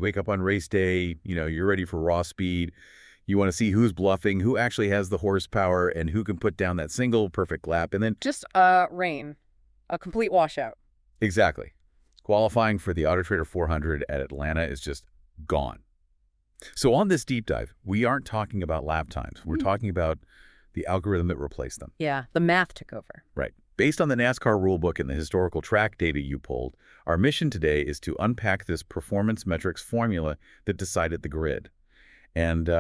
wake up on race day, you're ready for raw speed. You want to see who's bluffing, who actually has the horsepower, and who can put down that single perfect lap. And then Just rain. A complete washout. exactly. Qualifying for the Autotrader 400 at Atlanta is just gone. So on this deep dive, we aren't talking about lap times. We're talking about the algorithm that replaced them. Yeah, the math took over. Right. Based on the NASCAR rulebook and the historical track data you pulled, our mission today is to unpack this performance metrics formula that decided the grid. And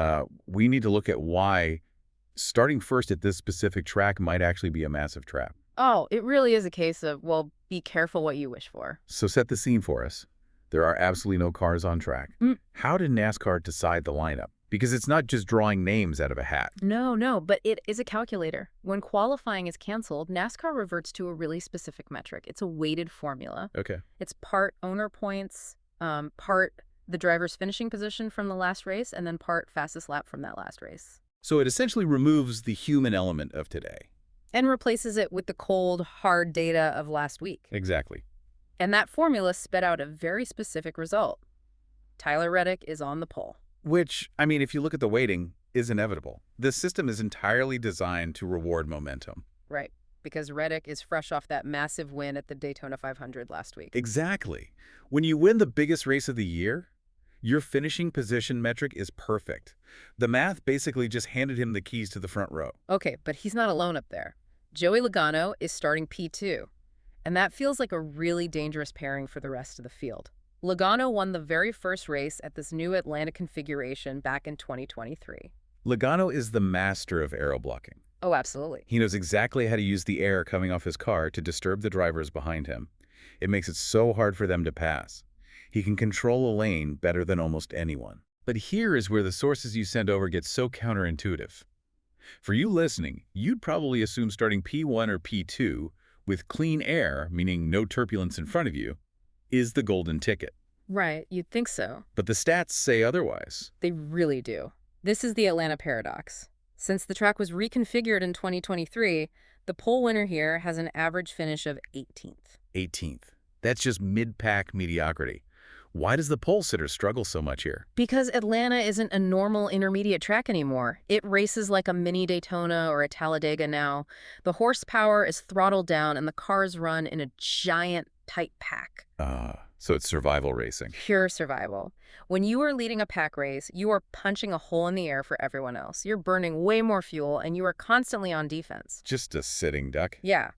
we need to look at why starting first at this specific track might actually be a massive trap. Oh, it really is a case of, well, be careful what you wish for. So set the scene for us. There are absolutely no cars on track. How did NASCAR decide the lineup? Because it's not just drawing names out of a hat. No, but it is a calculator. When qualifying is canceled, NASCAR reverts to a really specific metric. It's a weighted formula. Okay. It's part owner points, part the driver's finishing position from the last race, and then part fastest lap from that last race. So it essentially removes the human element of today. And replaces it with the cold, hard data of last week. Exactly. And that formula spit out a very specific result. Tyler Reddick is on the pole. Which, I mean, if you look at the weighting, is inevitable. This system is entirely designed to reward momentum. Right, because Reddick is fresh off that massive win at the Daytona 500 last week. Exactly. When you win the biggest race of the year, your finishing position metric is perfect. The math basically just handed him the keys to the front row. Okay, but he's not alone up there. Joey Logano is starting P2, and that feels like a really dangerous pairing for the rest of the field. Logano won the very first race at this new Atlanta configuration back in 2023. Logano is the master of aero blocking. Oh, absolutely. He knows exactly how to use the air coming off his car to disturb the drivers behind him. It makes it so hard for them to pass. He can control a lane better than almost anyone. But here is where the sources you send over get so counterintuitive. For you listening, you'd probably assume starting P1 or P2 with clean air, meaning no turbulence in front of you, is the golden ticket. Right, you'd think so. But the stats say otherwise. They really do. This is the Atlanta paradox. Since the track was reconfigured in 2023, the pole winner here has an average finish of 18th. 18th. That's just mid-pack mediocrity. Why does the pole sitter struggle so much here? Because Atlanta isn't a normal intermediate track anymore. It races like a mini Daytona or a Talladega now. The horsepower is throttled down and the cars run in a giant, tight pack. So it's survival racing. Pure survival. When you are leading a pack race, you are punching a hole in the air for everyone else. You're burning way more fuel and you are constantly on defense. Just a sitting duck. Yeah.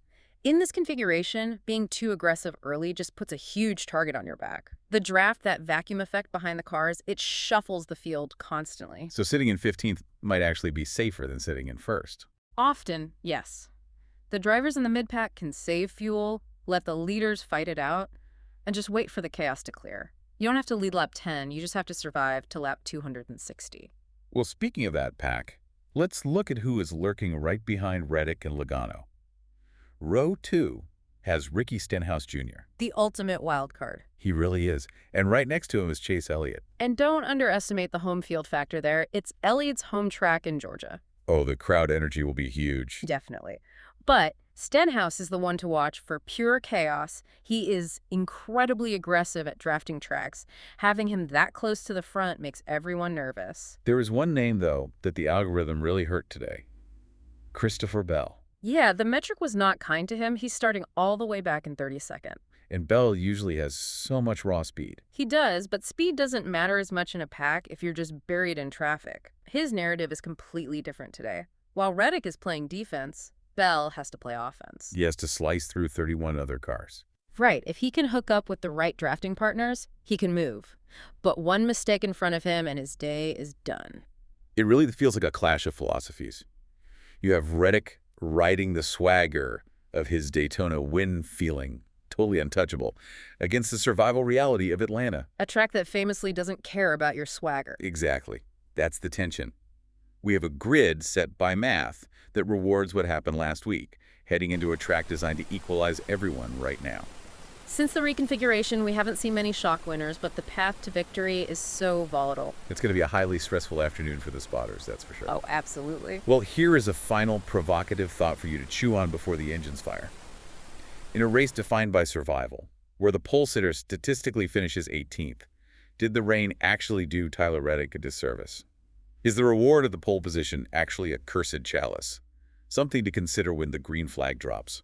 In this configuration, being too aggressive early just puts a huge target on your back. The draft, that vacuum effect behind the cars, it shuffles the field constantly. So sitting in 15th might actually be safer than sitting in first. Often, yes. The drivers in the mid-pack can save fuel, let the leaders fight it out, and just wait for the chaos to clear. You don't have to lead lap 10, you just have to survive to lap 260. Well, speaking of that pack, let's look at who is lurking right behind Reddick and Logano. Row 2 has Ricky Stenhouse Jr. The ultimate wild card. He really is. And right next to him is Chase Elliott. And don't underestimate the home field factor there. It's Elliott's home track in Georgia. Oh, the crowd energy will be huge. Definitely. But Stenhouse is the one to watch for pure chaos. He is incredibly aggressive at drafting tracks. Having him that close to the front makes everyone nervous. There is one name, though, that the algorithm really hurt today. Christopher Bell. Yeah, the metric was not kind to him. He's starting all the way back in 32nd. And Bell usually has so much raw speed. He does, but speed doesn't matter as much in a pack if you're just buried in traffic. His narrative is completely different today. While Reddick is playing defense, Bell has to play offense. He has to slice through 31 other cars. Right, if he can hook up with the right drafting partners, he can move. But one mistake in front of him and his day is done. It really feels like a clash of philosophies. You have Reddick riding the swagger of his Daytona win feeling, totally untouchable, against the survival reality of Atlanta. A track that famously doesn't care about your swagger. Exactly. That's the tension. We have a grid set by math that rewards what happened last week, heading into a track designed to equalize everyone right now. Since the reconfiguration, we haven't seen many shock winners, but the path to victory is so volatile. It's going to be a highly stressful afternoon for the spotters, that's for sure. Oh, absolutely. Well, here is a final provocative thought for you to chew on before the engines fire. In a race defined by survival, where the pole sitter statistically finishes 18th, Did the rain actually do Tyler Reddick a disservice? Is the reward of the pole position actually a cursed chalice? Something to consider when the green flag drops.